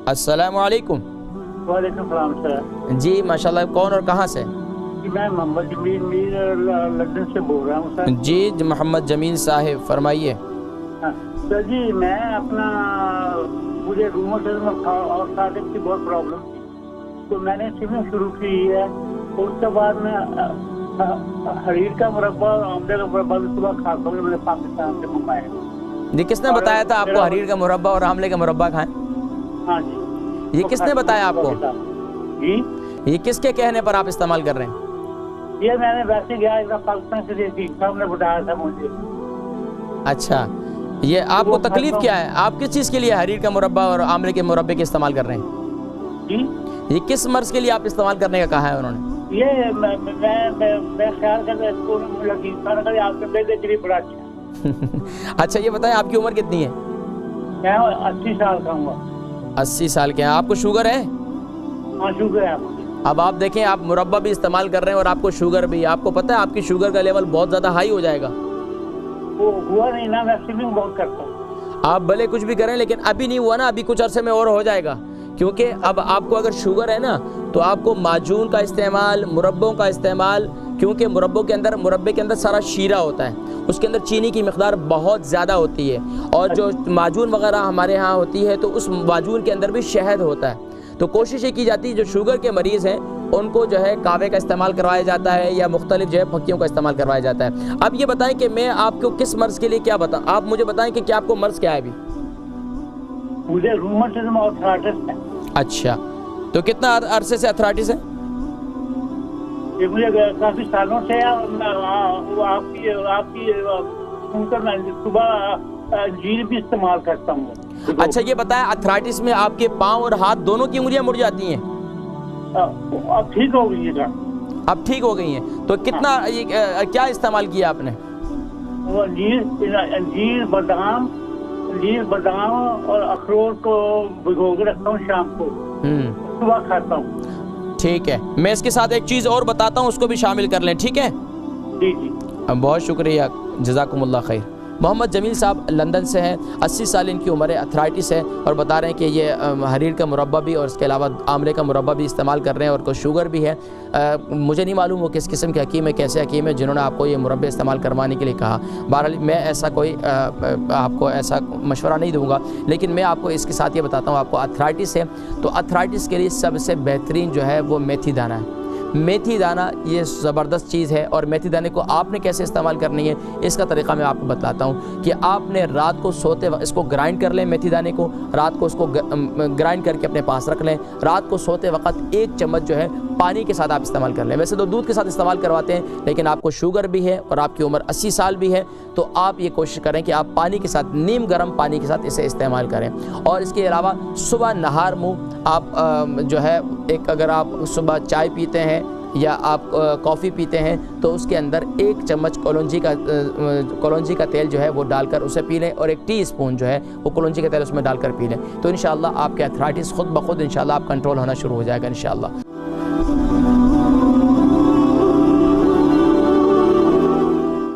अस्सलामु अलैकुम। वालेकुम सलाम सर। जी माशाल्लाह, कौन और कहाँ से? मैं मोहम्मद जमील मीर लंदन से बोल रहा हूँ सर। जी मोहम्मद जमील साहिब फरमाइए। हाँ, सर जी मैं अपना मुझे रूमेटिज्म और सादिक की बहुत प्रॉब्लम थी, तो मैंने स्विमिंग शुरू की है। उसके बाद मैं हरीर का मुरब्बा और आमले का मुरब्बा भी सुबह खाता हूँ, मैंने पाकिस्तान से मंगवाया। जी किसने बताया था आपको हरीर का मुरब्बा और आमले का मुरब्बा खाएं? हाँ जी। ये किसने बताया आपको? जी ये किसके कहने पर आप इस्तेमाल कर रहे हैं? ये मैंने वैसे गया एक पाकिस्तान से देखी, साहब ने बताया था मुझे। अच्छा, ये आपको वो तकलीफ खाता क्या है? आप किस चीज़ के लिए हरीर का मुरब्बा और आमले के मुरब्बे के इस्तेमाल कर रहे हैं? जी ये किस मर्ज के लिए आप इस्तेमाल करने का कहा है उन्होंने? ये मैं ख्याल करता हूँ आपके बेटे के लिए बड़ा अच्छा। अच्छा ये बताएं, आपकी उम्र कितनी है? मैं 80 साल का हूँ। 80 साल के हैं। आपको शुगर है? हाँ शुगर है आपको। अब आप देखें, आप मुरब्बा भी इस्तेमाल कर रहे हैं और आपको शुगर भी। आपको पता है आपकी शुगर का लेवल बहुत ज़्यादा हाई हो जाएगा। वो हुआ नहीं ना, मैं स्विमिंग बहुत करता हूँ। आप भले कुछ भी करें, लेकिन अभी नहीं हुआ ना, अभी कुछ अरसे में और हो जाएगा। क्योंकि अब आपको अगर शुगर है ना, तो आपको माजून का इस्तेमाल, मुरब्बों का इस्तेमाल, क्योंकि मुरब्बे के अंदर सारा शीरा होता है, उसके अंदर चीनी की मिकदार बहुत ज़्यादा होती है। और जो माजून वगैरह हमारे यहाँ होती है, तो उस माजून के अंदर भी शहद होता है। तो कोशिश ये की जाती है जो शुगर के मरीज़ हैं उनको जो है कावे का इस्तेमाल करवाया जाता है या मुख्तलिफ जो है फक्कियों का इस्तेमाल करवाया जाता है। अब ये बताएं कि मैं आपको किस मर्ज़ के लिए क्या बताऊँ, आप मुझे बताएं कि क्या आपको मर्ज़ क्या है अभी? मुझे रूमेटिज्म और आर्थराइटिस है। अच्छा, तो कितना अरसे से आर्थराइटिस है? ये मुझे काफी सालों से आपकी सुनकर मैं सुबह जीर भी इस्तेमाल करता हूँ। अच्छा ये बताएं, आर्थराइटिस में आपके पाँव और हाथ दोनों की उंगलियां मुड़ जाती हैं? अब ठीक हो गई है। अब ठीक हो गई हैं। तो कितना क्या इस्तेमाल किया आपने? वो जीर बादाम और अखरोट को भिगो के रखता हूँ, शाम को सुबह खाता हूँ। ठीक है, मैं इसके साथ एक चीज़ और बताता हूँ, उसको भी शामिल कर लें, ठीक है? जी जी। बहुत शुक्रिया, जज़ाकुमुल्लाह खैर। मोहम्मद जमील साहब लंदन से हैं, 80 साल इनकी उम्र है, अर्थराइटिस है, और बता रहे हैं कि ये हरीर का मुरब्बा भी और इसके अलावा आमले का मुरब्बा भी इस्तेमाल कर रहे हैं और कुछ शुगर भी है। मुझे नहीं मालूम वो किस किस्म के हकीम है, कैसे हकीम है जिन्होंने आपको ये मुरब्बे इस्तेमाल करवाने के लिए कहा। बहरहाल मैं ऐसा कोई आपको ऐसा मशवरा नहीं दूँगा, लेकिन मैं आपको इसके साथ ये बताता हूँ, आपको अर्थराइटिस है तो अर्थराइटिस के लिए सबसे बेहतरीन जो है वो मेथी दाना है। मेथी दाना ये ज़बरदस्त चीज़ है, और मेथी दाने को आपने कैसे इस्तेमाल करनी है इसका तरीक़ा मैं आपको बतलाता हूँ कि आपने रात को सोते वक्त इसको ग्राइंड कर लें, मेथी दाने को रात को उसको ग्राइंड करके अपने पास रख लें। रात को सोते वक्त 1 चम्मच जो है पानी के साथ आप इस्तेमाल कर लें। वैसे तो दूध के साथ इस्तेमाल करवाते हैं, लेकिन आपको शुगर भी है और आपकी उम्र 80 साल भी है, तो आप ये कोशिश करें कि आप पानी के साथ, नीम गर्म पानी के साथ इसे इस्तेमाल करें। और इसके अलावा सुबह नहार मुँह आप जो है एक, अगर आप सुबह चाय पीते हैं या आप कॉफ़ी पीते हैं तो उसके अंदर 1 चम्मच कलौंजी का तेल जो है वो डालकर उसे पी लें, और 1 टीस्पून जो है वो कलौंजी का तेल उसमें डालकर पी लें, तो इंशाअल्लाह आपके अर्थराइटिस खुद ब खुद इंशाअल्लाह आप कंट्रोल होना शुरू हो जाएगा इंशाअल्लाह।